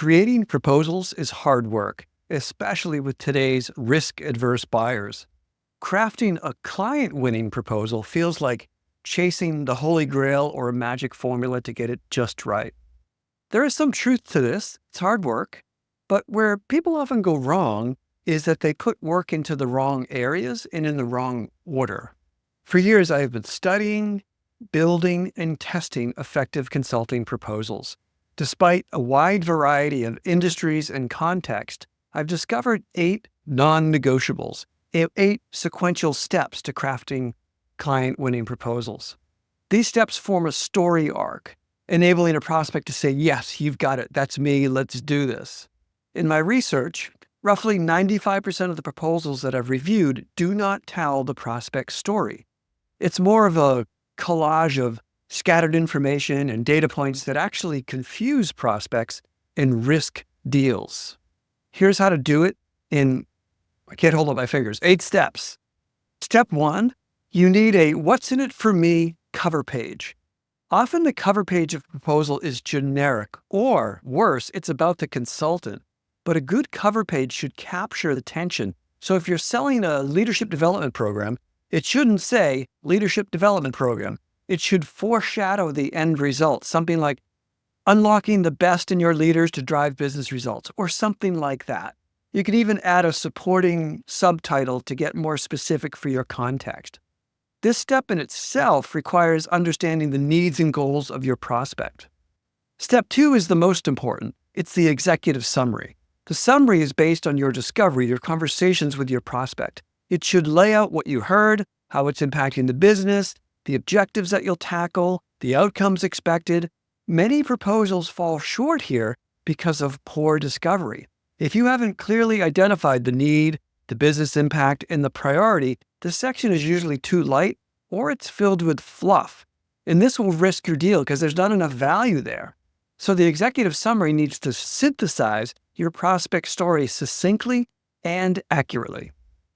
Creating proposals is hard work, especially with today's risk-averse buyers. Crafting a client-winning proposal feels like chasing the holy grail or a magic formula to get it just right. There is some truth to this. It's hard work. But where people often go wrong is that they put work into the wrong areas and in the wrong order. For years, I have been studying, building, and testing effective consulting proposals. Despite a wide variety of industries and context, I've discovered 8 non-negotiables, 8 sequential steps to crafting client-winning proposals. These steps form a story arc, enabling a prospect to say, yes, you've got it, that's me, let's do this. In my research, roughly 95% of the proposals that I've reviewed do not tell the prospect's story. It's more of a collage of scattered information and data points that actually confuse prospects and risk deals. Here's how to do it in, I can't hold up my fingers, 8 steps. Step 1, you need a what's in it for me cover page. Often the cover page of a proposal is generic, or worse, it's about the consultant. But a good cover page should capture the tension. So if you're selling a leadership development program, it shouldn't say leadership development program. It should foreshadow the end result, something like unlocking the best in your leaders to drive business results, or something like that. You can even add a supporting subtitle to get more specific for your context. This step in itself requires understanding the needs and goals of your prospect. Step 2 is the most important. It's the executive summary. The summary is based on your discovery, your conversations with your prospect. It should lay out what you heard, how it's impacting the business, the objectives that you'll tackle, the outcomes expected. Many proposals fall short here because of poor discovery. If you haven't clearly identified the need, the business impact, and the priority, this section is usually too light or it's filled with fluff. And this will risk your deal because there's not enough value there. So the executive summary needs to synthesize your prospect story succinctly and accurately.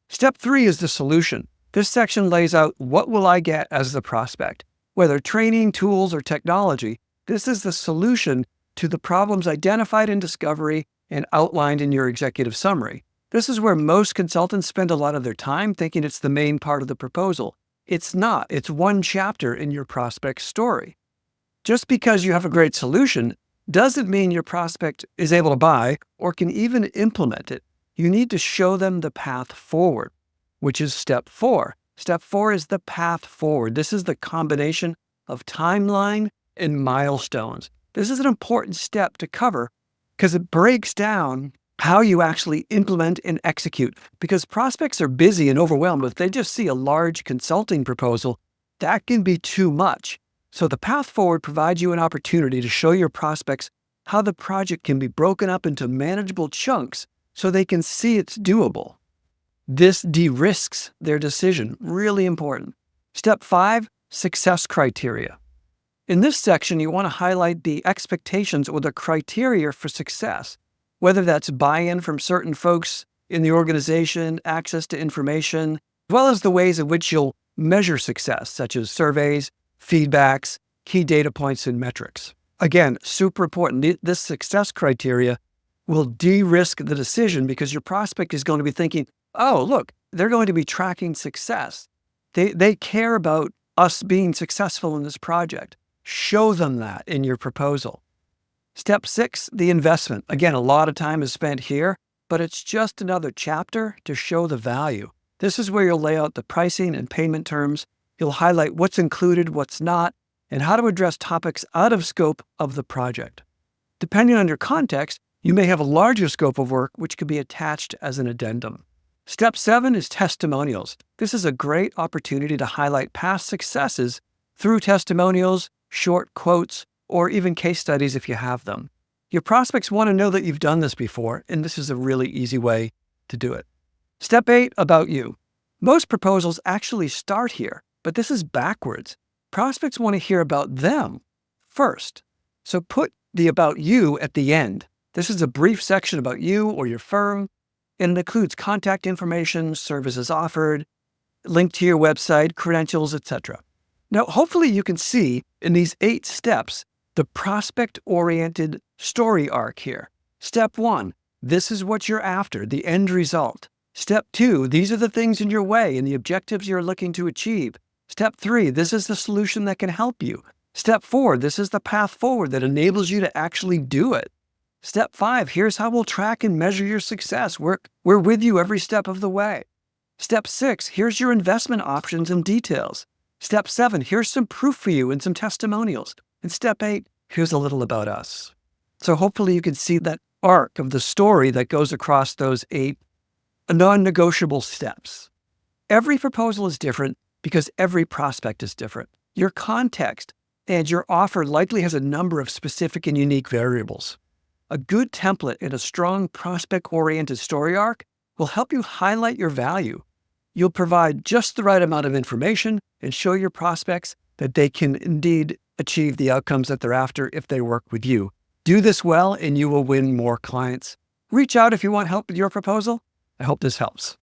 Step 3 is the solution. This section lays out what will I get as the prospect. Whether training, tools, or technology, this is the solution to the problems identified in discovery and outlined in your executive summary. This is where most consultants spend a lot of their time thinking it's the main part of the proposal. It's not. It's one chapter in your prospect's story. Just because you have a great solution doesn't mean your prospect is able to buy or can even implement it. You need to show them the path forward, which is step 4. Step 4 is the path forward. This is the combination of timeline and milestones. This is an important step to cover because it breaks down how you actually implement and execute. Because prospects are busy and overwhelmed. If they just see a large consulting proposal, that can be too much. So the path forward provides you an opportunity to show your prospects how the project can be broken up into manageable chunks so they can see it's doable. This de-risks their decision. Really important. Step 5, success criteria. In this section, you want to highlight the expectations or the criteria for success, whether that's buy-in from certain folks in the organization, access to information, as well as the ways in which you'll measure success, such as surveys, feedbacks, key data points, and metrics. Again, super important. This success criteria will de-risk the decision because your prospect is going to be thinking, oh, look, they're going to be tracking success. They care about us being successful in this project. Show them that in your proposal. Step 6, the investment. Again, a lot of time is spent here, but it's just another chapter to show the value. This is where you'll lay out the pricing and payment terms. You'll highlight what's included, what's not, and how to address topics out of scope of the project. Depending on your context, you may have a larger scope of work which could be attached as an addendum. Step 7 is testimonials. This is a great opportunity to highlight past successes through testimonials, short quotes, or even case studies if you have them. Your prospects want to know that you've done this before, and this is a really easy way to do it. Step 8, about you. Most proposals actually start here, but this is backwards. Prospects want to hear about them first. So put the about you at the end. This is a brief section about you or your firm, and it includes contact information, services offered, link to your website, credentials, etc. Now, hopefully you can see in these 8 steps the prospect-oriented story arc here. Step 1, this is what you're after, the end result. Step 2, these are the things in your way and the objectives you're looking to achieve. Step 3, this is the solution that can help you. Step 4, this is the path forward that enables you to actually do it. Step 5, here's how we'll track and measure your success. We're with you every step of the way. Step 6, here's your investment options and details. Step 7, here's some proof for you and some testimonials. And Step 8, here's a little about us. So hopefully you can see that arc of the story that goes across those 8 non-negotiable steps. Every proposal is different because every prospect is different. Your context and your offer likely has a number of specific and unique variables. A good template and a strong prospect-oriented story arc will help you highlight your value. You'll provide just the right amount of information and show your prospects that they can indeed achieve the outcomes that they're after if they work with you. Do this well and you will win more clients. Reach out if you want help with your proposal. I hope this helps.